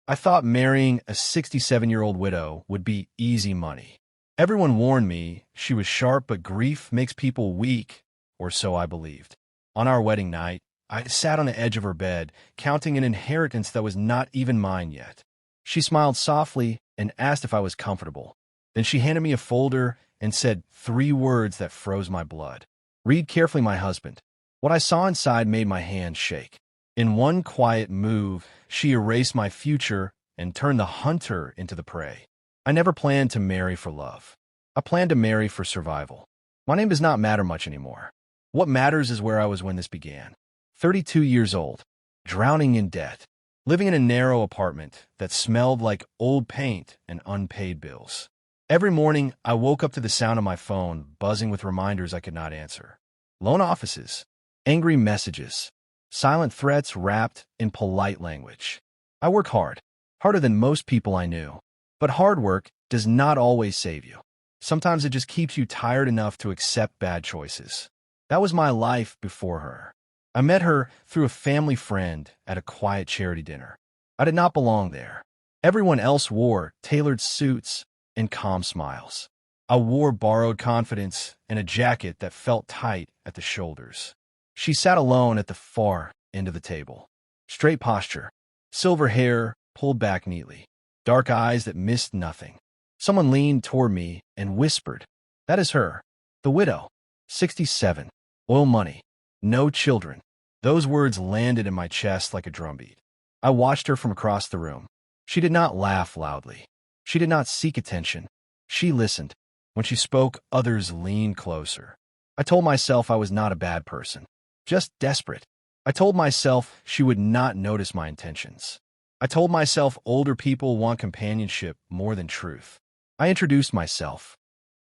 I thought marrying a 67-year-old widow would be easy money. Everyone warned me she was sharp, but grief makes people weak, or so I believed. On our wedding night, I sat on the edge of her bed, counting an inheritance that was not even mine yet. She smiled softly and asked if I was comfortable. Then she handed me a folder and said 3 words that froze my blood. "Read carefully, my husband." What I saw inside made my hands shake. In one quiet move, she erased my future and turned the hunter into the prey. I never planned to marry for love. I planned to marry for survival. My name does not matter much anymore. What matters is where I was when this began. 32 years old, drowning in debt, living in a narrow apartment that smelled like old paint and unpaid bills. Every morning, I woke up to the sound of my phone buzzing with reminders I could not answer. Loan offices, angry messages, silent threats wrapped in polite language. I work hard, harder than most people I knew. But hard work does not always save you. Sometimes it just keeps you tired enough to accept bad choices. That was my life before her. I met her through a family friend at a quiet charity dinner. I did not belong there. Everyone else wore tailored suits and calm smiles. I wore borrowed confidence and a jacket that felt tight at the shoulders. She sat alone at the far end of the table. Straight posture, silver hair pulled back neatly, dark eyes that missed nothing. Someone leaned toward me and whispered, "That is her, the widow, 67, oil money, no children." Those words landed in my chest like a drumbeat. I watched her from across the room. She did not laugh loudly. She did not seek attention. She listened. When she spoke, others leaned closer. I told myself I was not a bad person, just desperate. I told myself she would not notice my intentions. I told myself older people want companionship more than truth. I introduced myself.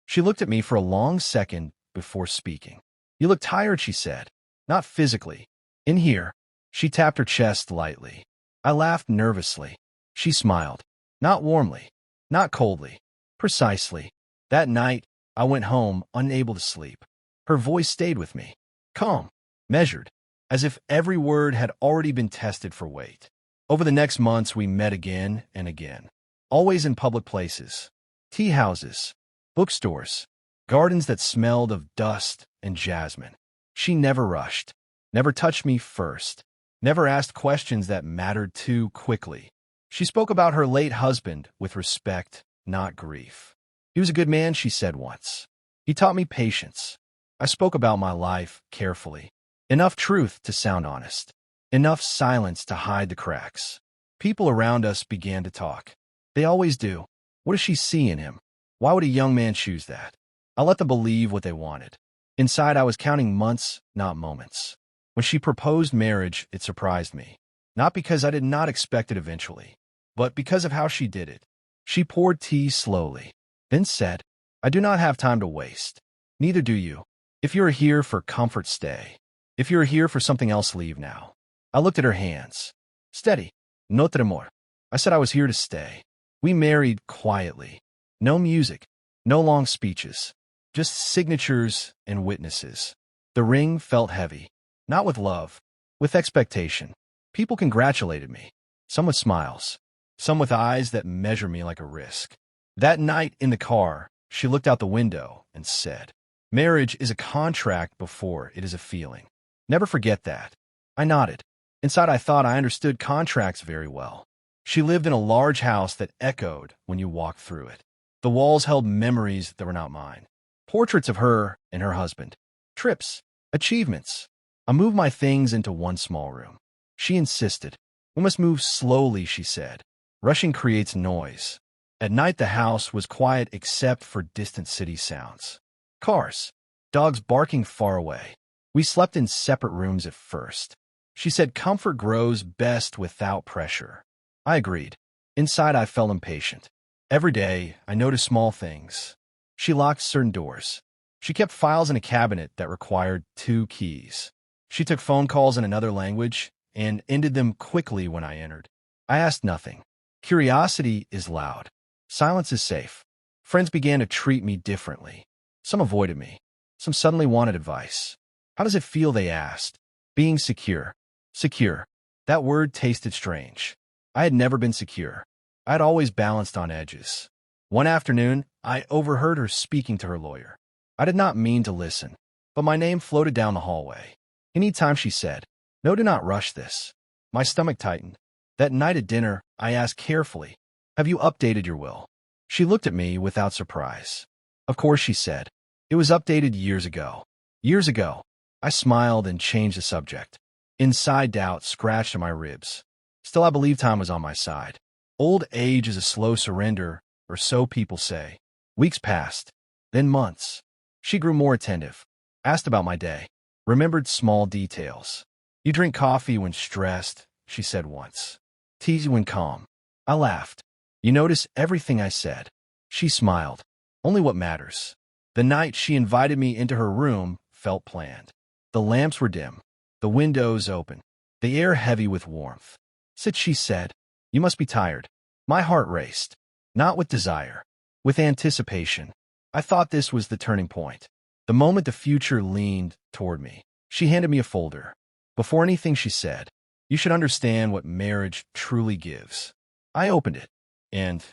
She looked at me for a long second before speaking. "You look tired," she said. "Not physically. In here." She tapped her chest lightly. I laughed nervously. She smiled. Not warmly, not coldly, precisely. That night, I went home unable to sleep. Her voice stayed with me, calm, measured, as if every word had already been tested for weight. Over the next months, we met again and again, always in public places, tea houses, bookstores, gardens that smelled of dust and jasmine. She never rushed, never touched me first, never asked questions that mattered too quickly. She spoke about her late husband with respect, not grief. "He was a good man," she said once. "He taught me patience." I spoke about my life carefully. Enough truth to sound honest. Enough silence to hide the cracks. People around us began to talk. They always do. What does she see in him? Why would a young man choose that? I let them believe what they wanted. Inside, I was counting months, not moments. When she proposed marriage, it surprised me. Not because I did not expect it eventually, but because of how she did it. She poured tea slowly, then said, "I do not have time to waste. Neither do you. If you are here for comfort, stay. If you are here for something else, leave now." I looked at her hands. "Steady. No tremor." I said I was here to stay. We married quietly. No music, no long speeches, just signatures and witnesses. The ring felt heavy, not with love, with expectation. People congratulated me, some with smiles, some with eyes that measured me like a risk. That night in the car, she looked out the window and said, "Marriage is a contract before it is a feeling. Never forget that." I nodded. Inside, I thought I understood contracts very well. She lived in a large house that echoed when you walked through it. The walls held memories that were not mine. Portraits of her and her husband. Trips. Achievements. I moved my things into one small room. She insisted. "We must move slowly," she said. "Rushing creates noise." At night, the house was quiet except for distant city sounds. Cars. Dogs barking far away. We slept in separate rooms at first. She said comfort grows best without pressure. I agreed. Inside, I felt impatient. Every day, I noticed small things. She locked certain doors. She kept files in a cabinet that required 2 keys. She took phone calls in another language and ended them quickly when I entered. I asked nothing. Curiosity is loud. Silence is safe. Friends began to treat me differently. Some avoided me. Some suddenly wanted advice. "How does it feel?" they asked. Being secure. Secure. That word tasted strange. I had never been secure. I had always balanced on edges. One afternoon, I overheard her speaking to her lawyer. I did not mean to listen, but my name floated down the hallway. Any time she said, "No, do not rush this." My stomach tightened. That night at dinner, I asked carefully, "Have you updated your will?" She looked at me without surprise. "Of course," she said. "It was updated years ago." Years ago. I smiled and changed the subject. Inside, doubt scratched at my ribs. Still, I believed time was on my side. Old age is a slow surrender, or so people say. Weeks passed, then months. She grew more attentive, asked about my day, remembered small details. "You drink coffee when stressed," she said once. "Tea when calm." I laughed. "You notice everything I said." She smiled. "Only what matters." The night she invited me into her room felt planned. The lamps were dim, the windows open, the air heavy with warmth. "Sit," she said. "You must be tired." My heart raced, not with desire, with anticipation. I thought this was the turning point. The moment the future leaned toward me, she handed me a folder. Before anything she said, "You should understand what marriage truly gives." I opened it, and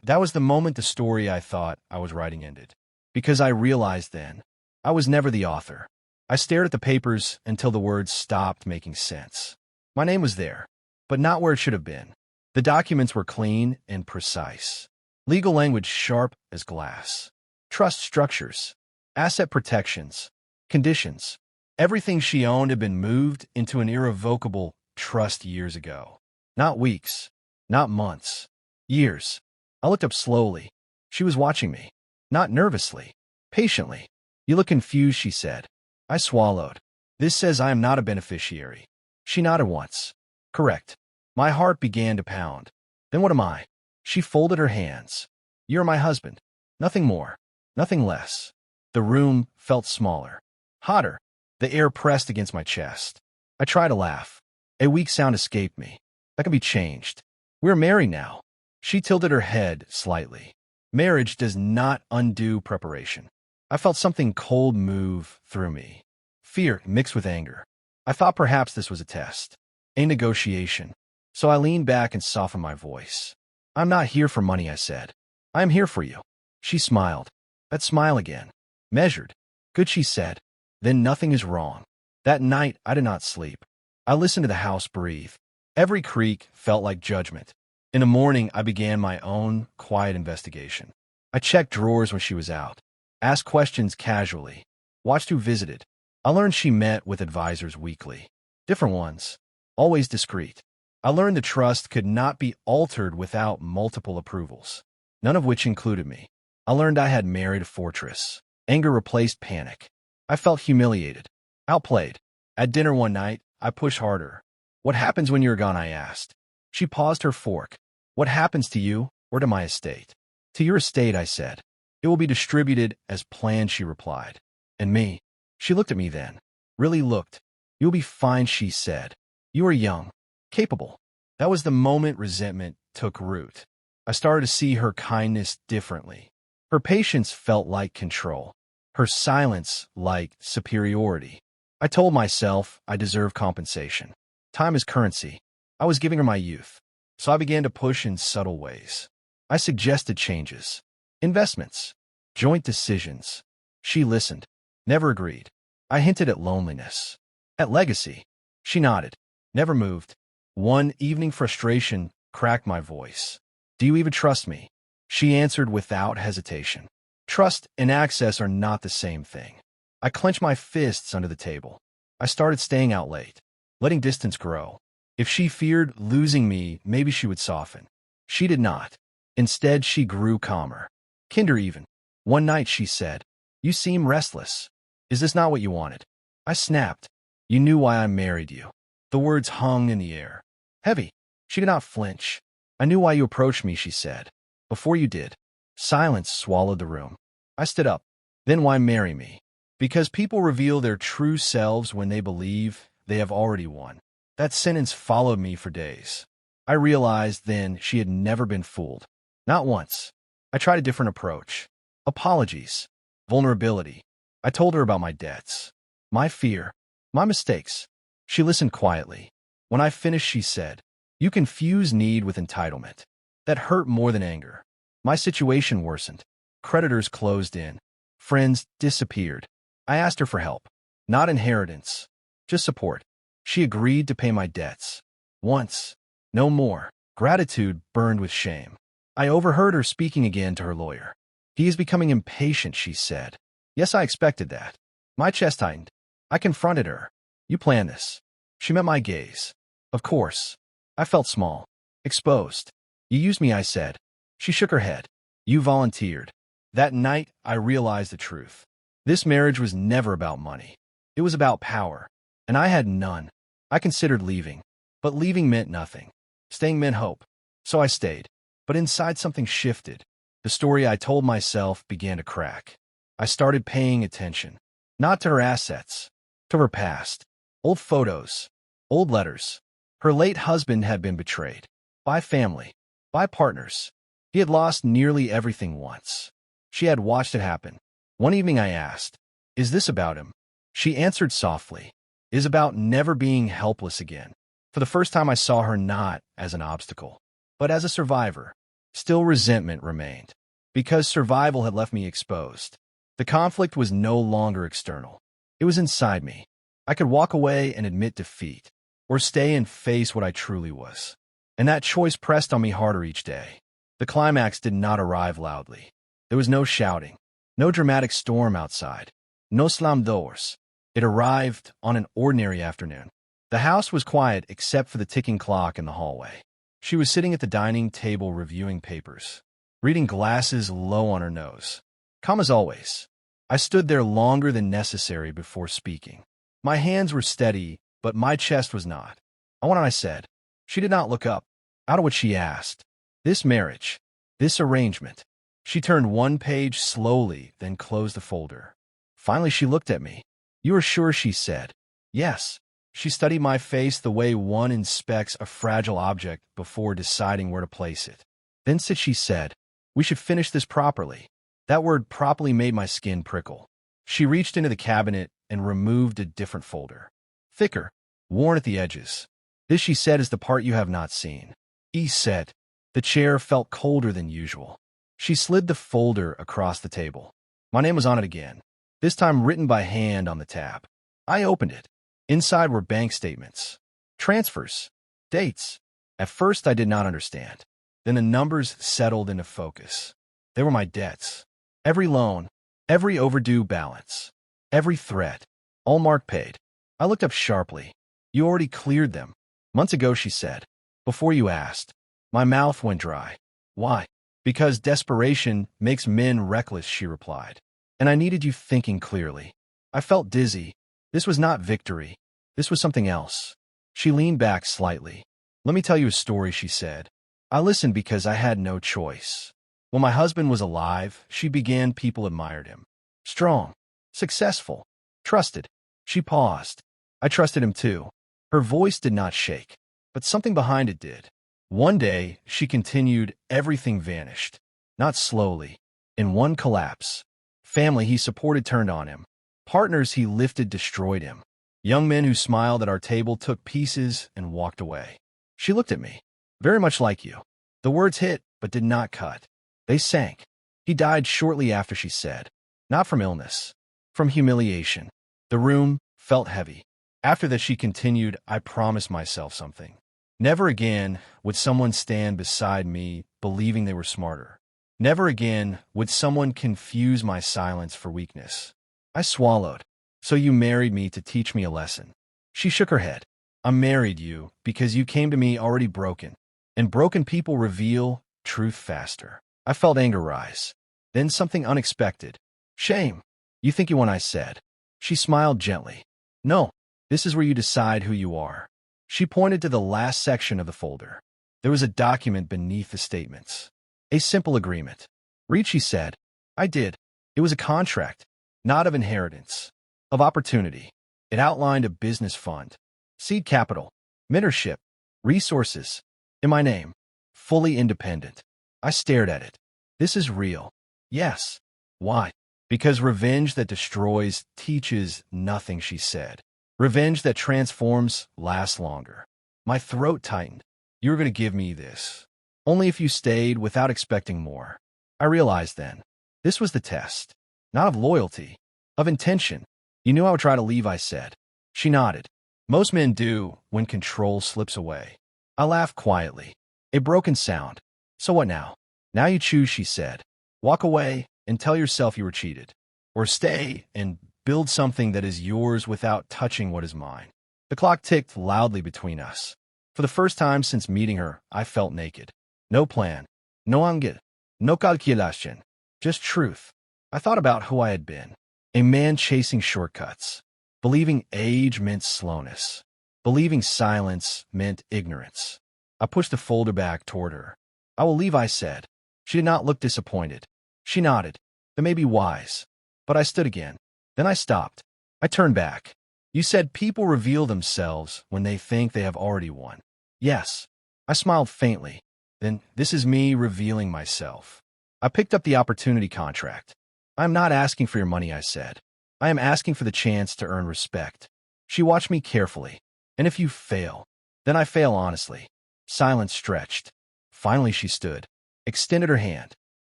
that was the moment the story I thought I was writing ended. Because I realized then, I was never the author. I stared at the papers until the words stopped making sense. My name was there, but not where it should have been. The documents were clean and precise. Legal language sharp as glass. Trust structures, asset protections, conditions. Everything she owned had been moved into an irrevocable trust years ago. Not weeks, not months, years. I looked up slowly. She was watching me, not nervously, patiently. "You look confused," she said. I swallowed. "This says I am not a beneficiary." She nodded once. "Correct." My heart began to pound. "Then what am I?" She folded her hands. "You're my husband. Nothing more. Nothing less." The room felt smaller, hotter. The air pressed against my chest. I tried to laugh. A weak sound escaped me. "That can be changed. We're married now." She tilted her head slightly. "Marriage does not undo preparation." I felt something cold move through me. Fear mixed with anger. I thought perhaps this was a test, a negotiation. So I leaned back and softened my voice. "I'm not here for money," I said. "I am here for you." She smiled. That smile again. Measured. "Good," she said. "Then nothing is wrong." That night, I did not sleep. I listened to the house breathe. Every creak felt like judgment. In the morning, I began my own quiet investigation. I checked drawers when she was out, asked questions casually, watched who visited. I learned she met with advisors weekly. Different ones, always discreet. I learned the trust could not be altered without multiple approvals, none of which included me. I learned I had married a fortress. Anger replaced panic. I felt humiliated, outplayed. At dinner one night, I pushed harder. "What happens when you're gone?" I asked. She paused her fork. "What happens to you or to my estate?" "To your estate," I said. "It will be distributed as planned," she replied. "And me?" She looked at me then. Really looked. "You'll be fine," she said. "You are young, capable." That was the moment resentment took root. I started to see her kindness differently. Her patience felt like control. Her silence like superiority. I told myself I deserve compensation. Time is currency. I was giving her my youth. So I began to push in subtle ways. I suggested changes. Investments. Joint decisions. She listened. Never agreed. I hinted at loneliness. At legacy. She nodded. Never moved. One evening, frustration cracked my voice. "Do you even trust me?" She answered without hesitation. Trust and access are not the same thing. I clenched my fists under the table. I started staying out late, letting distance grow. If she feared losing me, maybe she would soften. She did not. Instead, she grew calmer. Kinder even. One night she said, "You seem restless. Is this not what you wanted?" I snapped. "You knew why I married you." The words hung in the air. Heavy. She did not flinch. "I knew why you approached me," she said. "Before you did." Silence swallowed the room. I stood up. "Then why marry me?" "Because people reveal their true selves when they believe they have already won." That sentence followed me for days. I realized then she had never been fooled. Not once. I tried a different approach. Apologies. Vulnerability. I told her about my debts. My fear. My mistakes. She listened quietly. When I finished, she said, You confuse need with entitlement. That hurt more than anger. My situation worsened. Creditors closed in. Friends disappeared. I asked her for help. Not inheritance. Just support. She agreed to pay my debts. Once. No more. Gratitude burned with shame. I overheard her speaking again to her lawyer. He is becoming impatient, she said. Yes, I expected that. My chest tightened. I confronted her. You planned this. She met my gaze. Of course. I felt small. Exposed. You used me, I said. She shook her head. You volunteered. That night, I realized the truth. This marriage was never about money. It was about power. And I had none. I considered leaving. But leaving meant nothing. Staying meant hope. So I stayed. But inside something shifted. The story I told myself began to crack. I started paying attention. Not to her assets. To her past. Old photos. Old letters. Her late husband had been betrayed. By family. By partners. He had lost nearly everything once. She had watched it happen. One evening I asked, "Is this about him?" She answered softly, "It is about never being helpless again." For the first time I saw her not as an obstacle, but as a survivor. Still resentment remained, because survival had left me exposed. The conflict was no longer external. It was inside me. I could walk away and admit defeat, or stay and face what I truly was. And that choice pressed on me harder each day. The climax did not arrive loudly. There was no shouting, no dramatic storm outside, no slam doors. It arrived on an ordinary afternoon. The house was quiet except for the ticking clock in the hallway. She was sitting at the dining table reviewing papers, reading glasses low on her nose. Calm as always. I stood there longer than necessary before speaking. My hands were steady, but my chest was not. I went on, I said. She did not look up. Out of what she asked. This marriage. This arrangement. She turned one page slowly, then closed the folder. Finally, she looked at me. You are sure, she said. Yes. She studied my face the way one inspects a fragile object before deciding where to place it. Then she said, we should finish this properly. That word properly made my skin prickle. She reached into the cabinet and removed a different folder. Thicker, worn at the edges. This, she said, is the part you have not seen. E said. The chair felt colder than usual. She slid the folder across the table. My name was on it again, this time written by hand on the tab. I opened it. Inside were bank statements, transfers, dates. At first, I did not understand. Then the numbers settled into focus. They were my debts. Every loan, every overdue balance, every threat, all marked paid. I looked up sharply. You already cleared them. Months ago, she said. Before you asked. My mouth went dry. Why? Because desperation makes men reckless, she replied. And I needed you thinking clearly. I felt dizzy. This was not victory. This was something else. She leaned back slightly. Let me tell you a story, she said. I listened because I had no choice. When my husband was alive, she began, people admired him. Strong, successful, trusted. She paused. I trusted him too. Her voice did not shake, but something behind it did. One day, she continued, everything vanished. Not slowly. In one collapse. Family he supported turned on him. Partners he lifted destroyed him. Young men who smiled at our table took pieces and walked away. She looked at me. Very much like you. The words hit, but did not cut. They sank. He died shortly after, she said. Not from illness. From humiliation. The room felt heavy. After that, she continued, I promised myself something. Never again would someone stand beside me believing they were smarter. Never again would someone confuse my silence for weakness. I swallowed. So you married me to teach me a lesson. She shook her head. I married you because you came to me already broken. And broken people reveal truth faster. I felt anger rise. Then something unexpected. Shame. You think you won, I said. She smiled gently. No, this is where you decide who you are. She pointed to the last section of the folder. There was a document beneath the statements. A simple agreement. Read, she said. I did. It was a contract, not of inheritance, of opportunity. It outlined a business fund, seed capital, mentorship, resources, in my name, fully independent. I stared at it. This is real. Yes. Why? Because revenge that destroys teaches nothing, she said. Revenge that transforms lasts longer. My throat tightened. You were going to give me this. Only if you stayed without expecting more. I realized then. This was the test. Not of loyalty. Of intention. You knew I would try to leave, I said. She nodded. Most men do when control slips away. I laughed quietly. A broken sound. So what now? Now you choose, she said. Walk away and tell yourself you were cheated. Or stay and build something that is yours without touching what is mine. The clock ticked loudly between us. For the first time since meeting her, I felt naked. No plan. No angel. No calculation. Just truth. I thought about who I had been. A man chasing shortcuts. Believing age meant slowness. Believing silence meant ignorance. I pushed the folder back toward her. I will leave, I said. She did not look disappointed. She nodded. That may be wise. But I stood again. Then I stopped. I turned back. You said people reveal themselves when they think they have already won. Yes. I smiled faintly. Then this is me revealing myself. I picked up the opportunity contract. I am not asking for your money, I said. I am asking for the chance to earn respect. She watched me carefully. And if you fail, then I fail honestly. Silence stretched. Finally she stood, extended her hand.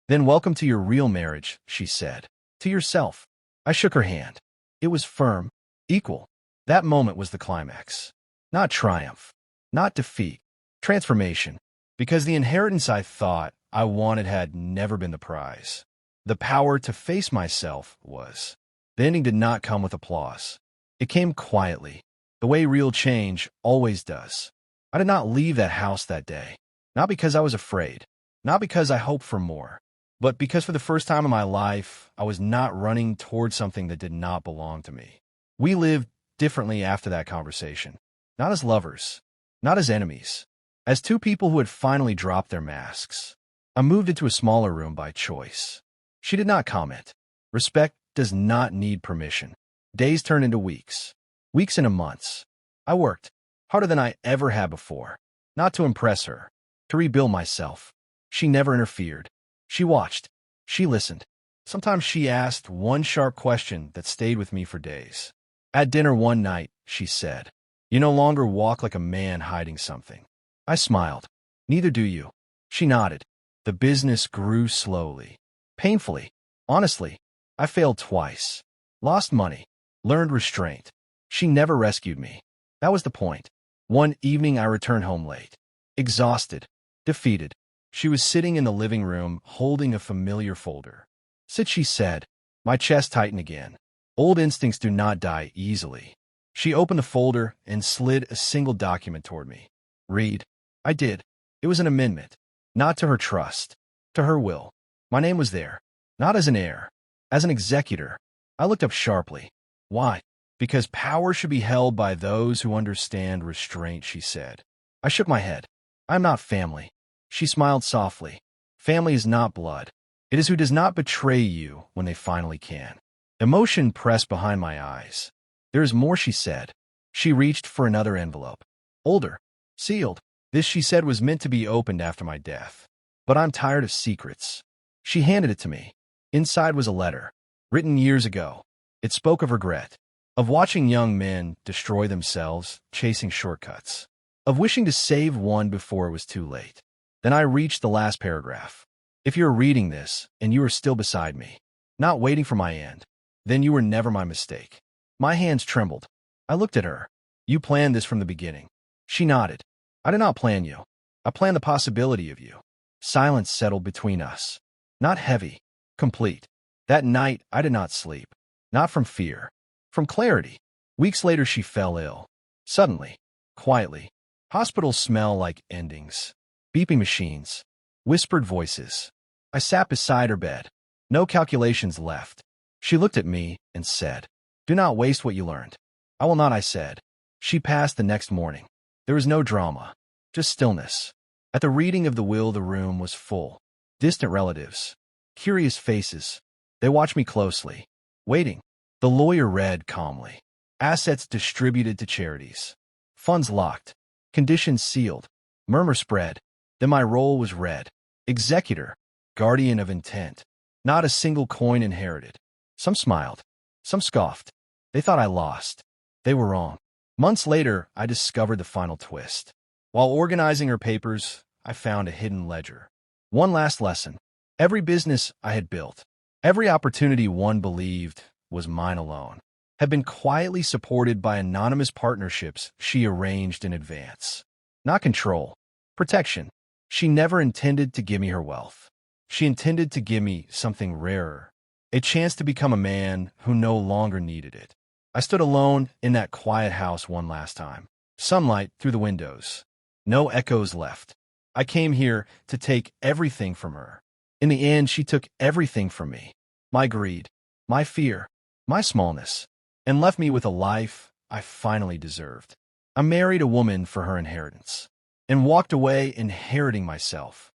Then welcome to your real marriage, she said. To yourself. I shook her hand. It was firm, equal. That moment was the climax. Not triumph. Not defeat. Transformation. Because the inheritance I thought I wanted had never been the prize. The power to face myself was. The ending did not come with applause. It came quietly, the way real change always does. I did not leave that house that day. Not because I was afraid. Not because I hoped for more. But because for the first time in my life, I was not running towards something that did not belong to me. We lived differently after that conversation. Not as lovers. Not as enemies. As two people who had finally dropped their masks. I moved into a smaller room by choice. She did not comment. Respect does not need permission. Days turned into weeks. Weeks into months. I worked harder than I ever had before. Not to impress her. To rebuild myself. She never interfered. She watched. She listened. Sometimes she asked one sharp question that stayed with me for days. At dinner one night, she said, "You no longer walk like a man hiding something." I smiled. "Neither do you." She nodded. The business grew slowly. Painfully. Honestly. I failed twice. Lost money. Learned restraint. She never rescued me. That was the point. One evening I returned home late. Exhausted. Defeated. She was sitting in the living room, holding a familiar folder. "Sit," she said. My chest tightened again. Old instincts do not die easily. She opened the folder and slid a single document toward me. "Read." I did. It was an amendment. Not to her trust. To her will. My name was there. Not as an heir. As an executor. I looked up sharply. Why? Because power should be held by those who understand restraint, she said. I shook my head. I am not family. She smiled softly. Family is not blood. It is who does not betray you when they finally can. Emotion pressed behind my eyes. There is more, she said. She reached for another envelope. Older. Sealed. This, she said, was meant to be opened after my death. But I'm tired of secrets. She handed it to me. Inside was a letter. Written years ago. It spoke of regret. Of watching young men destroy themselves, chasing shortcuts. Of wishing to save one before it was too late. Then I reached the last paragraph. If you're reading this, and you are still beside me, not waiting for my end, then you were never my mistake. My hands trembled. I looked at her. You planned this from the beginning. She nodded. I did not plan you. I planned the possibility of you. Silence settled between us. Not heavy. Complete. That night, I did not sleep. Not from fear. From clarity. Weeks later, she fell ill. Suddenly. Quietly. Hospitals smell like endings. Beeping machines. Whispered voices. I sat beside her bed. No calculations left. She looked at me and said, "Do not waste what you learned." "I will not," I said. She passed the next morning. There was no drama. Just stillness. At the reading of the will, the room was full. Distant relatives. Curious faces. They watched me closely. Waiting. The lawyer read calmly. Assets distributed to charities. Funds locked. Conditions sealed. Murmur spread. Then my role was read. Executor. Guardian of intent. Not a single coin inherited. Some smiled. Some scoffed. They thought I lost. They were wrong. Months later, I discovered the final twist. While organizing her papers, I found a hidden ledger. One last lesson. Every business I had built, every opportunity one believed was mine alone, had been quietly supported by anonymous partnerships she arranged in advance. Not control, protection. She never intended to give me her wealth. She intended to give me something rarer, a chance to become a man who no longer needed it. I stood alone in that quiet house one last time. Sunlight through the windows. No echoes left. I came here to take everything from her. In the end, she took everything from me. My greed, my fear, my smallness, and left me with a life I finally deserved. I married a woman for her inheritance, and walked away inheriting myself.